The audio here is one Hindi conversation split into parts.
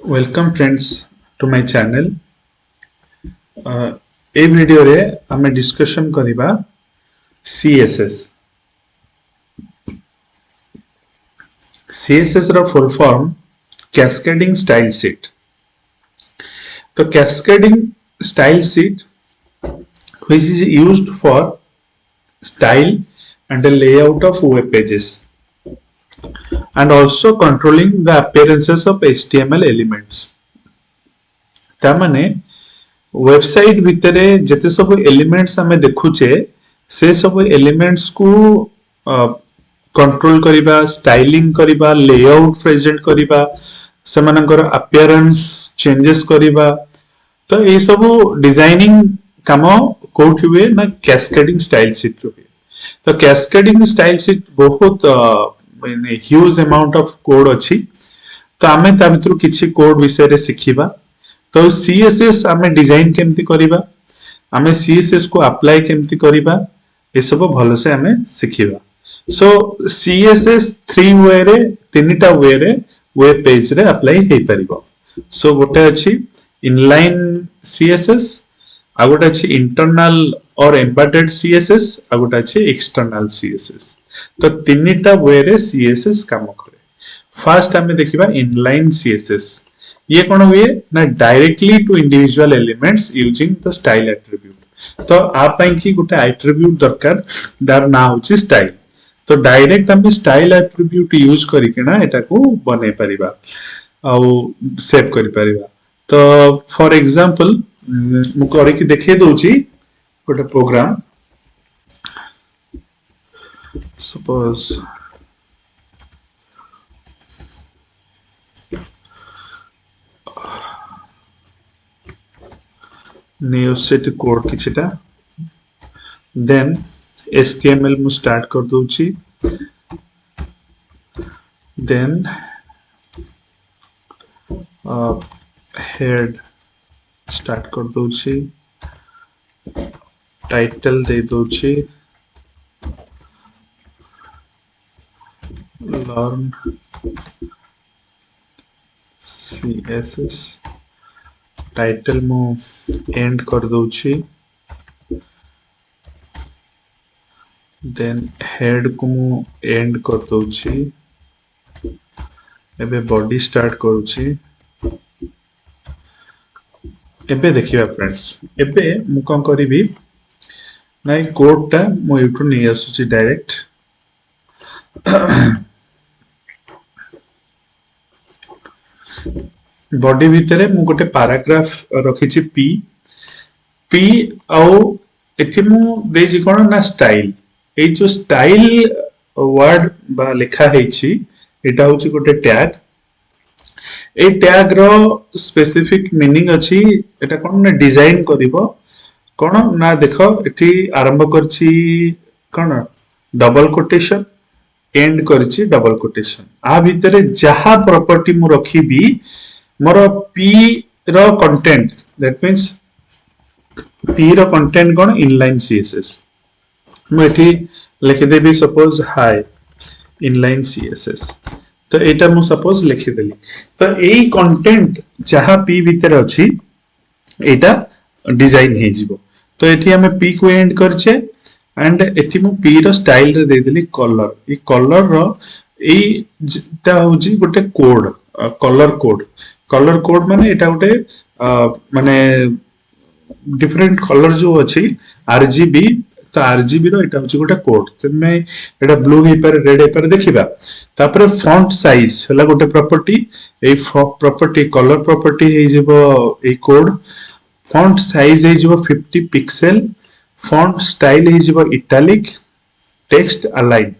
Welcome friends to my channel. ए वीडियो रे आमे डिस्कशन करिबा CSS. CSS रो full form Cascading Style Sheet. तो Cascading Style Sheet which is used for style and the layout of web pages and also controlling the appearances of HTML elements. ता माने वेबसाइट भितर जिते सब एलिमेंट्स आमे देखुचे से सब एलिमेंट्स को कंट्रोल करिबा, स्टाइलिंग करिबा, लेआउट प्रेजेंट करिबा, सेमानकर अपीयरेंस चेंजेस करिबा. तो ए सब डिजाइनिंग काम कोठी हुए ना कैस्केडिंग स्टाइल शीट रो. तो कैस्केडिंग स्टाइल शीट बहुत माने ह्यूज अमाउंट ऑफ कोड अछि. तो आमे ता भितर किछि कोड विषय रे सिखिबा. तो CSS आमे डिजाइन केमती करिबा, आमे CSS को अप्लाई केमती करिबा, ए सब भलो से आमे सिखिबा. सो CSS 3 वे रे तीनटा वे रे वेब पेज रे अप्लाई हेई परिबो. सो गोटे अछि इनलाइन CSS, आ गोटे अछि इंटरनल और एम्बेडेड CSS, आ गोटे अछि एक्सटर्नल CSS. तो तीनटा वे रे CSS काम करे. फर्स्ट आमे देखिबा इनलाइन CSS. ये कौन हुए ना directly to individual elements using the style attribute. तो आप की गोटे एट्रिब्यूट दरकार दार ना होची स्टाइल. तो डायरेक्ट हम स्टाइल एट्रिब्यूट यूज करिकेना एटा को बने परिबा आ सेव करि परिबा. तो फॉर एग्जांपल मु करि कि देखे दोची गोटे प्रोग्राम. सपोज नेओसेट कोड किछटा, देन HTML मु स्टार्ट कर दोची, देन हेड स्टार्ट कर दोची, टाइटल दे दोची, लर्न CSS, टाइटल मु एंड कर दोची, देन हेड को मु एंड कर दोची, एबे बॉडी स्टार्ट करूची. एबे देखिबा फ्रेंड्स, एबे मु कोन करिवि ना कोड टा मु यूट्यूब नै आसुची डायरेक्ट. बॉडी भितरे मु गोटे पैराग्राफ रखिछि पी आउ एठी मु देछि कोन ना स्टाइल. ए जो स्टाइल वर्ड बा लिखा हेछि एटा होछि गोटे टैग. ए टैग रो स्पेसिफिक मीनिंग अछि. एटा कोन ना डिजाइन करिवो कोन ना देखो एठी आरंभ करछि कोन डबल कोटेशन, एंड करछि डबल कोटेशन. आ भितरे जहा प्रॉपर्टी मु रखिबी मोर P रो कंटेंट, दैट मींस P रो कंटेंट कोन इनलाइन CSS. मु एठी लिखि देबी सपोज हाय इनलाइन CSS. तो एटा मु सपोज लिखि देली. तो एई कंटेंट जहा P भीतर अछि एटा डिजाइन हे जिवो. तो एठी हमें P को एंड करछे एंड एठी मु P रो स्टाइल रे दे देली कलर. ई कलर रो एई ता होजी गोटे code, colour code. Colour code माने एटा गोटे माने डिफरेंट कलर जो अछि RGB. तो RGB रो एटा होची गोटे कोड. तमे एटा ब्लू हे पर रेड हे पर देखिबा. तापर फॉन्ट साइज हला गोटे property. A property colour property हे जिवो ए कोड. फॉन्ट साइज हे जिवो 50 पिक्सेल. फॉन्ट स्टाइल हे जिवो इटैलिक. Text align.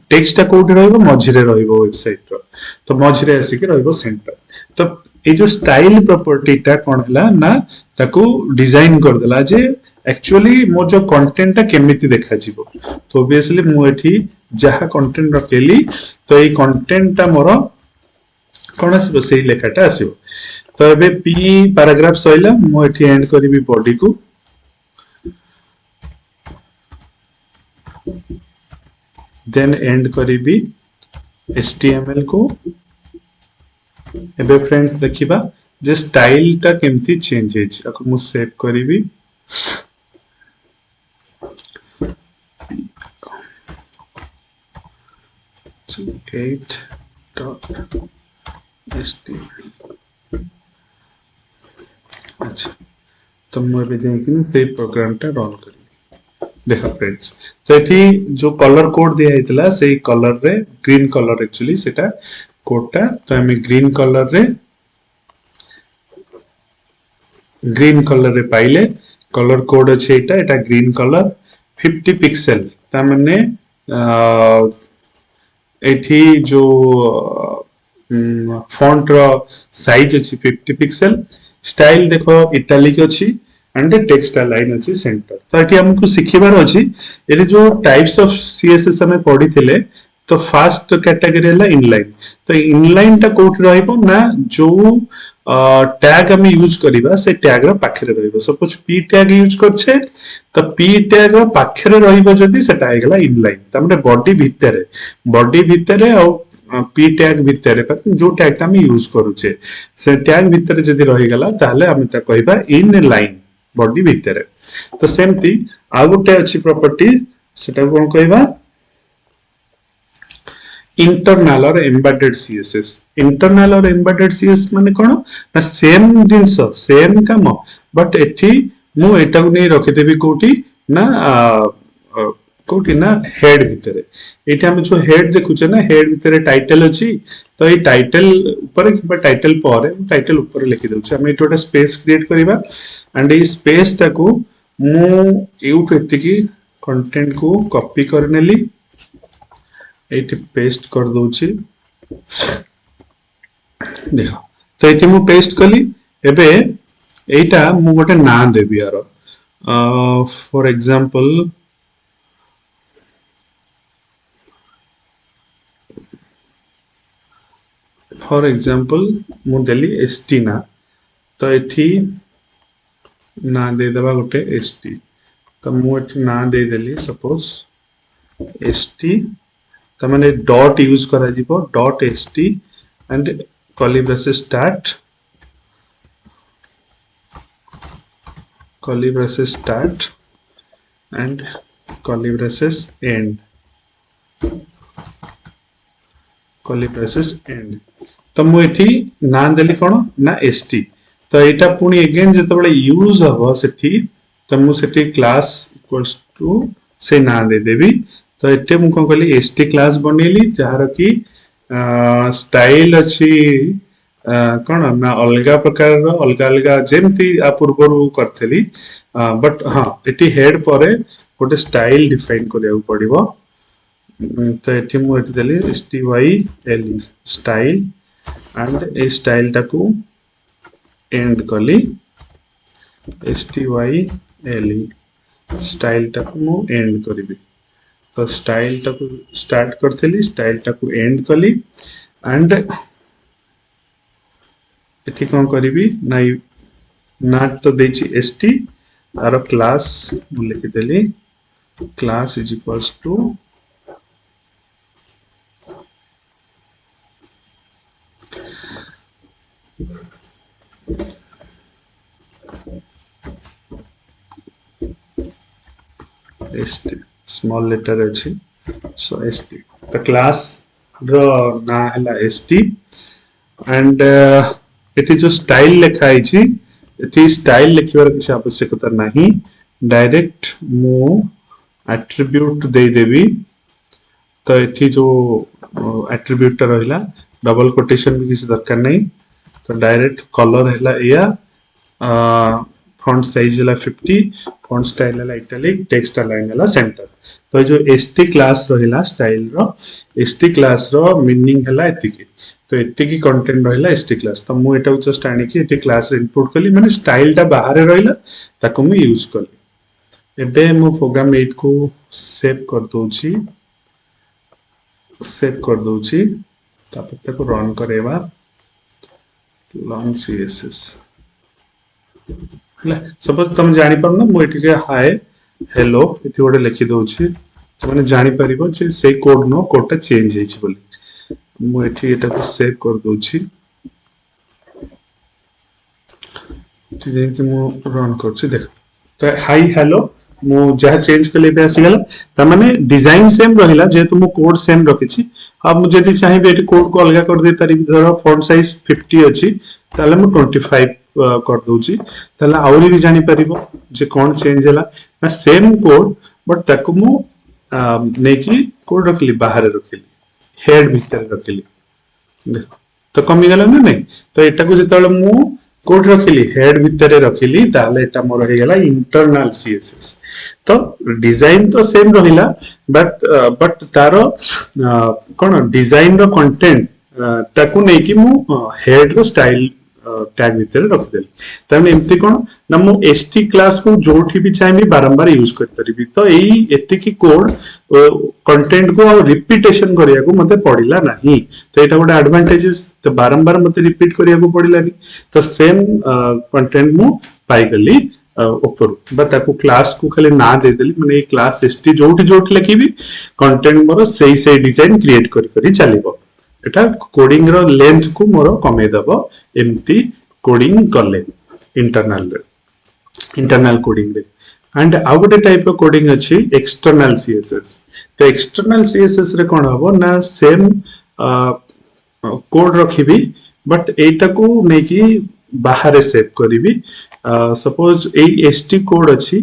टेक्स्ट टा कोड रहइबो मझिरे रहइबो वेबसाइट रो. तो मझिरे आसी के रहइबो सेंटर. तो ए जो स्टाइल प्रॉपर्टी टा कोन हला ना ताको डिजाइन कर देला जे एक्चुअली मो जो कंटेंट टा केमिति देखा जिवो. तो ऑब्वियसली मु एठी जहा कंटेंट रखेली तो ए कंटेंट टा मोर कोन आसीबो सेही लेखाटा आसीबो. तो एबे P पैराग्राफ सइला मु एठी एंड करिवि बॉडी को, देन एंड करिवि HTML को. एबे फ्रेंड्स देखिबा जे स्टाइल टा केमती चेंज हेछि आको मु सेव करिवि 8.html अच्छा तो मु एबे जाइकिन से प्रोग्राम टा रन करी देखा फ्रेंड्स तो एठी जो कलर कोड दिया हेतला सेही कलर रे ग्रीन कलर एक्चुअली सेटा कोड टा तो हमें ग्रीन कलर रे पाइले कलर कोड अछि एटा ग्रीन कलर 50 पिक्सेल ता माने एठी जो फॉन्ट रो साइज अछि 50 पिक्सेल स्टाइल देखो इटालिक अछि एंड टेक्स्ट लाइन अछि सेंटर तो एठी हमकु सिखिबार अछि एठी जो टाइप्स ऑफ सीएसएस हमें पढिथिले तो फर्स्ट कैटेगरी है इनलाइन तो इनलाइन टा कोठी रहइबो ना जो टैग हम यूज करिबा से टैग रो पाखरे रहइबो सपोज पी टैग यूज करछे तो पी टैग रो पाखरे रहइबो जदी सेटा आइगला इनलाइन त माने बॉडी भितरे आ पी टैग भितरे जो टैग हम यूज करूछे से टैग भितरे जदी रहि गला ताहले हम ता कहबा इन लाइन बॉडी भितरे तो सेमती आ गुटे अछि प्रॉपर्टी सेटा कोन कहबा इंटरनल और एम्बेडेड सीएसएस इंटरनल और एम्बेडेड सीएसएस माने कोन ना सेम जिंस सेम काम बट एठी मु एटा को नै रखि देबी कोठी ना कोठी ना हेड भितरे एठी हम जो हेड देखुचे ना हेड भितरे टाइटल अछि तो ए टाइटल ऊपर कि टाइटल पर टाइटल ऊपर लिखि दउछ हम एटोटा स्पेस क्रिएट करिबा एंड ए स्पेस टाको मु यूट एतिकी कंटेंट को कॉपी करनेली एटी पेस्ट कर दउची देखो तो एटी मु पेस्ट कली एबे एटा मु गोटे ना देबी यार फॉर एग्जांपल मु देली एसटी ना तो एठी ना दे देबा गोटे एसटी तो मु एठी ना दे देली सपोज एसटी तो माने डॉट यूज करा जिवो dot ST and curly braces start and curly braces and तो मु एठी ना देली कोन ना एसटी तो एटा पुनी अगेन जते बळे यूज हबो सेठी तो मु सेठी क्लास इक्वल्स टू से ना दे देबी तो एटे मु कोन कहली एसटी क्लास बनेली जहार की स्टाइल अछि कोन ना अलगा प्रकार रो अलगा अलगा जेमती आ पूर्वरु करथली बट हां एटी हेड परे गोटे स्टाइल डिफाइन करिया पड़िबो तो एठी मु एठी देली style style and A style टाकू एंड कली style स्टाइल टाकू मु एंड करबी तो स्टाइल टाकू स्टार्ट करथली स्टाइल टाकू एंड कली एंड एठी कोन करबी ना तो देछि st आरो क्लास मु लिखि देली class is equals to st small letter अछि so st the class रो ना हला st एंड एटी जो स्टाइल लिखा आइछि एटी स्टाइल लिखिबार किछ आवश्यकता नाही डायरेक्ट मु एट्रिब्यूट दे देबी तो एटी जो एट्रिब्यूट रहिला डबल कोटेशन भी किसी दरकार नहीं तो डायरेक्ट कलर हला या फॉन्ट साइज हला 50 फॉन्ट स्टाइल हला इटैलिक टेक्स्ट लाइन हला सेंटर तो जो st क्लास रहिला स्टाइल रो st क्लास रो मीनिंग हला एतिकी तो एतिकी कंटेंट रहिला st क्लास तो मु एटा जस्ट आनी कि एटी क्लास रे इनपुट कली माने स्टाइल टा बाहर रहिला ताको मु यूज कली एबे मु प्रोग्राम 8 को सेव कर दोची तापर ताको रन करेबा लॉन्ग सीएसएस हला सपोज तुम जानि परना मु एठी के हाय हेलो एठी गोटे लिखि दोची तुमने जानि परिबो जे से कोड नो कोडटा चेंज हेछि बोली मु एठी एटा को सेव कर दोची कि मु रन करछि देख तो हाई हेलो मु जहा चेंज कले पे आसी गला त माने डिजाइन सेम रहिला जेतु मु कोड सेम रखिछि अब मु जदी चाहिबे एटी कोड को अलगा कर दे तारि धर फॉन्ट साइज 50 अछि ताले मु 25 कर दोछि ताले आउरी भी जानि परिबो जे कोन चेंज हला ना सेम कोड बट ताकु मु नेकी कोड रखली बाहर रखली हेड भीतर रखली देख तो कमी गला ना नहीं तो एटा को जेतले मु कोड रखिली हेड भीतर रखिली ताले एटा मोर हे गला इंटरनल सीएसएस तो डिजाइन तो सेम रहिला बट तारो कोन डिजाइन रो कंटेंट ताकू नै कि मु हेड रो स्टाइल टैग भीतर रख देली तने एम्ति कोन ना मु एसटी क्लास को जोठी भी चाहिबी बारंबार यूज कर परिबी तो एई एति की कोड कंटेंट को रिपीटेशन करिया को मते पड़िला नाही तो एटा गोटे एडवांटेजेस तो बारंबार मते रिपीट करिया को पड़िलानी तो सेम कंटेंट मु पाई गली ऊपर बा ताको क्लास को खाली ना दे देली माने ए क्लास एसटी जोठी जोठी लिखिबी कंटेंट मोर सही डिजाइन क्रिएट करी चलीबो एटा कोडिंग रो लेंथ को मोर कमे दबो एम्ति कोडिंग करले इंटरनल कोडिंग रे एंड आउ गोटे टाइप ऑफ कोडिंग अछि एक्सटर्नल सीएसएस तो एक्सटर्नल सीएसएस रे कोन हबो ना सेम कोड रखिबी बट एटा को नै कि बाहर सेव करिवि सपोज ए एसटी कोड अछि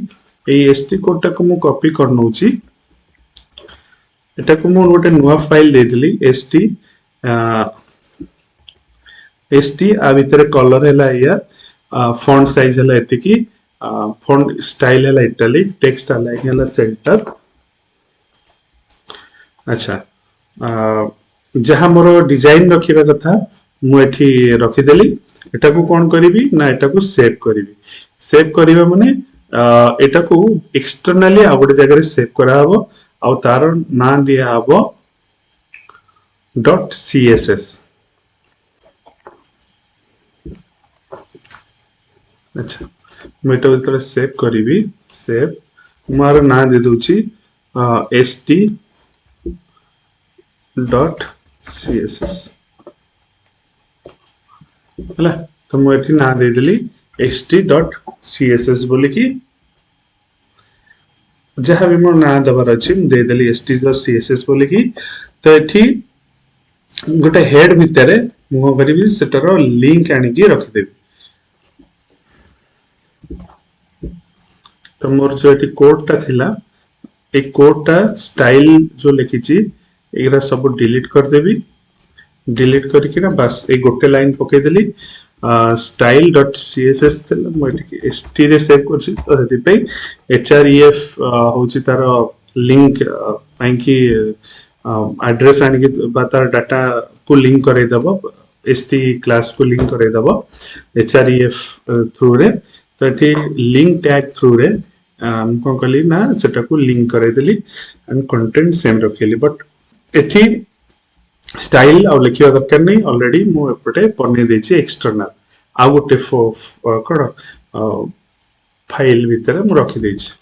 ए एसटी कोड टा को मु कॉपी कर नउची एटा को मु गोटे नुवा फाइल दे दिली एसटी एसटी आ भीतर कलर हैला या फॉन्ट साइज हैला एति की फॉन्ट स्टाइल हैला इटैलिक टेक्स्ट अलाइन हैला सेंटर अच्छा जहां मोर डिजाइन रखिबा कथा मु एठी रखि देली एटा को कोन करिवि ना एटा को सेव करिबा माने एटा को एक्सटर्नली आ गोटे जगह रे सेव करा हबो आ तार ना दिया हबो .css अच्छा मेटा भीतर सेव करिवि सेव मार ना दे दोची st .css हला तो मु एठी ना दे देली st.css बोली कि जहां भी मोर ना दबार अछि दे देली st.css बोली कि तो एठी गोटे हेड भीतर मु करिवि सेटर लिंक आनी की रख देबी तो मोर जो एटी कोड टा थिला ए कोड टा स्टाइल जो लिखिची एगरा सब डिलीट कर देबी डिलीट करके ना बस ए गोटे लाइन पके देली style.css थिला मु एटी st रे सेव करछि तो हेति पे href होची तार लिंक पाई की एड्रेस आनी की बातार डाटा को लिंक करे दबो st क्लास को लिंक करे दबो href थ्रू रे तो एठी लिंक टैग थ्रू रे हम कोन कली ना सेटा को लिंक करे देली एंड कंटेंट सेम रखेली बट एठी स्टाइल आ लिखिया दरकार नै ऑलरेडी मु एपटे बने देछि एक्सटर्नल आ गोटे कोड फाइल भीतर मु रखि देछि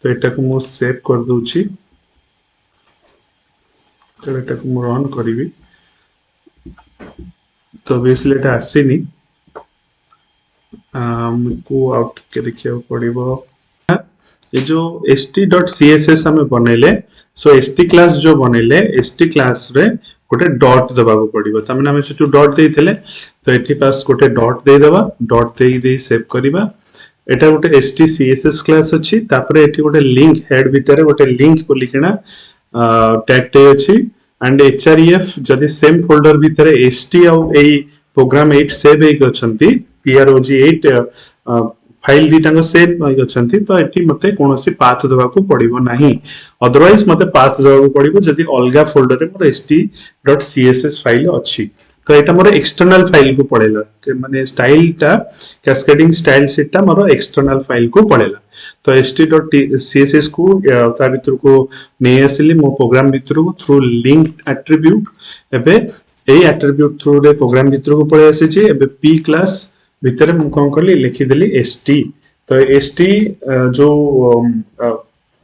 तो एटा को मु सेव कर दोछि तो एटा को मु रन करिवि तो ऑब्वियसली एटा आसीनी को आउट के देखिया पड़िबो ये जो st.css हमें बनेले सो st क्लास जो बनेले st क्लास रे गोटे डॉट दबा को पड़िबो त माने हम सेटू डॉट देइथिले तो एठी पास गोटे डॉट दे देबा डॉट देई सेव करिबा एटा गोटे st.css क्लास अछि तापरे एठी गोटे लिंक हेड भीतर गोटे लिंक को लिखना टैग टे अछि एंड href जदि सेम फोल्डर भीतर st आ ए प्रोग्राम 8 सेव हे अछंती prog8 फाइल दीटा सेव अछंती तो एठी मते कोनोसी पाथ दबा को पड़िबो नाही अदरवाइज मते पाथ दबा को पड़िबो जदि अलगा फोल्डर रे मोर st.css फाइल अछि तो एटा मोर एक्सटर्नल फाइल को पड़ेला के माने स्टाइल टा कैस्केडिंग स्टाइल सेट टा मोर एक्सटर्नल फाइल को पड़ेला तो st.css को ता भीतर को नै आसिली मो प्रोग्राम भीतर को थ्रू लिंक एट्रिब्यूट एबे ए एट्रिब्यूट थ्रू रे प्रोग्राम भीतर को पड़े आसी छि एबे p क्लास भीतर मु कोन करली लिखि देली st तो st जो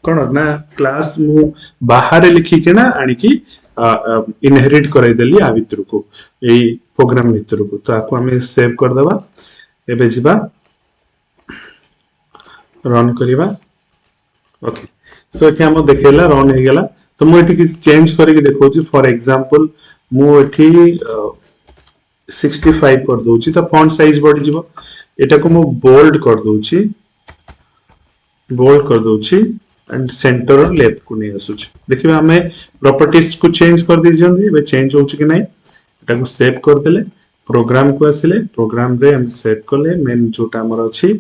कोन ना क्लास मु बाहर लिखि के ना आनी की इनहेरिट कराई देली आ भीतर को एई प्रोग्राम भीतर को तो आको हमें सेव कर देबा एबे जिबा रन करिबा ओके तो एठी हम देखेला रन हे गेला तो मु एठी चेंज करके देखौची फॉर एग्जांपल मु एठी 65 कर दूची तो फॉन्ट साइज बढ़ी जीवो एटा को मु बोल्ड कर दूची एंड सेंटर और लेफ्ट को नहीं आसुची देखिबा हमें प्रॉपर्टीज को चेंज कर दी जंदी बे चेंज होची कि नहीं एटा को सेव कर देले प्रोग्राम को आसिले प्रोग्राम रे हम सेव करले मेन जोटा हमर अछि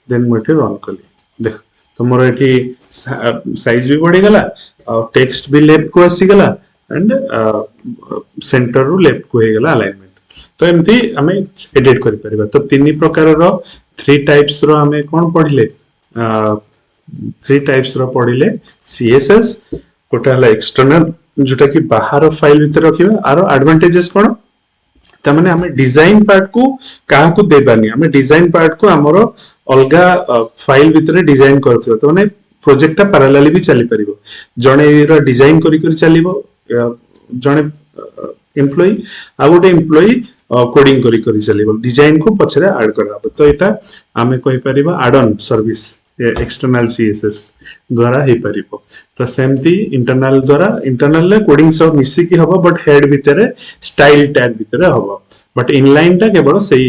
देन मु एठी रन करली देख तो मोर एठी साइज भी बढ़ी गला और टेक्स्ट भी लेफ्ट को आसी गला एंड सेंटर रो लेफ्ट को हे गला अलाइनमेंट तो एमती हमें एडिट करि परिबा तो तीन प्रकार रो थ्री टाइप्स रो हमें कोन पढिले थ्री टाइप्स रो पढिले सीएसएस कोटा हला एक्सटर्नल जोटा कि बाहर फाइल भीतर रखिबा आरो एडवांटेजेस कोन त माने हमें डिजाइन पार्ट को कहा को देबानी हमें डिजाइन पार्ट को हमरो अलगा फाइल भीतर डिजाइन करथिबो तो माने प्रोजेक्ट ता पैरेलली भी चली परिबो जणे रो डिजाइन करी करी चलीबो जणे एम्प्लॉय आ गोटे एम्प्लॉय कोडिंग करी करी चलीबो डिजाइन को पछरे ऐड करबो तो एटा हमें कहि परिबा add on service external CSS द्वारा हे परिबो तो सेमती इंटरनल द्वारा इंटरनल कोडिंग सब मिसी की हबो बट हेड भीतर स्टाइल टैग भीतर हबो बट इनलाइन टा केवल सही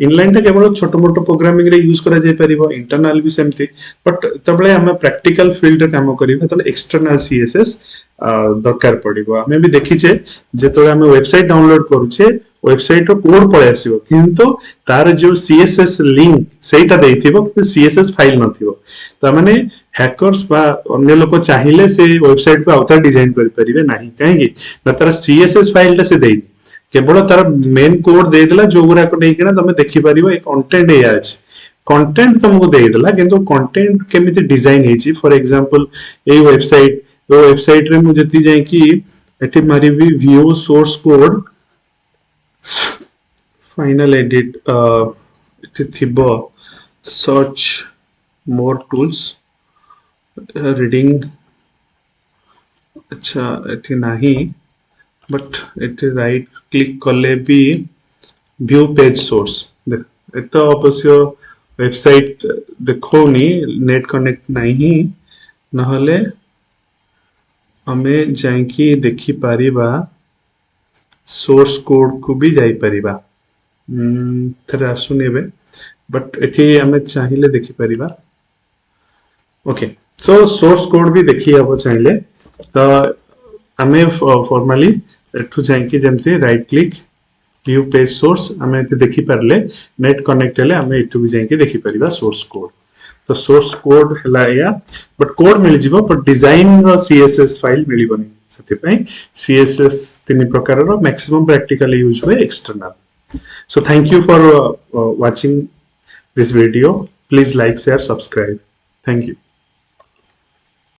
इनलाइन टा केवल छोटो मोटो प्रोग्रामिंग रे यूज करा जाय परिबो इंटरनल भी सेमती बट तबले हम प्रैक्टिकल फील्ड रे काम करिबा तो एक्सटर्नल सीएसएस दरकार पड़िबो हमें भी देखि छे जेतो हम वेबसाइट डाउनलोड करूछे वेबसाइट रो कोड पळे आसीबो किंतु तार जो सीएसएस लिंक सेटा देइथिबो कि सीएसएस फाइल नथिबो त माने हैकर्स बा अन्य लोक चाहिले से वेबसाइट को आउटर डिजाइन करि परिबे नाही काहेकि ना तार सीएसएस फाइल ता से देइ केवल तार मेन कोड दे देला जो गुरा को नै किना तमे देखि परिबो एक कंटेंट एया अछि कंटेंट तुमको दे देला किंतु कंटेंट केमिति डिजाइन हेची फॉर एग्जांपल ए वेबसाइट रे मु जति जाय कि एठी मारी भी view source code final edit एठी थिबो सर्च मोर टूल्स रीडिंग अच्छा एठी नाही बट एठी राइट क्लिक करले भी व्यू पेज सोर्स देख एतो अवश्य वेबसाइट देखोनी नेट कनेक्ट नहीं नहले हमें जाइकी देखि पारिबा सोर्स कोड को भी जाई पारिबा थरे आसुनेबे बट एठी हमें चाहिए देखि पारिबा ओके सो सोर्स कोड भी देखि हबो चाहिए तो हमें फॉर्मली एठु जाइकी जेमती right click view page source हमें एठी देखि पारले नेट कनेक्ट हेले हमें एठु भी जाइकी देखि पारिबा सोर्स कोड तो सोर्स कोड हला या बट कोड मिल जिवो पर डिजाइन रो सीएसएस फाइल मिलिबनी सति पई सीएसएस तीन प्रकार रो मैक्सिमम प्रैक्टिकली यूज हुए external so thank you for watching this video please like share subscribe thank you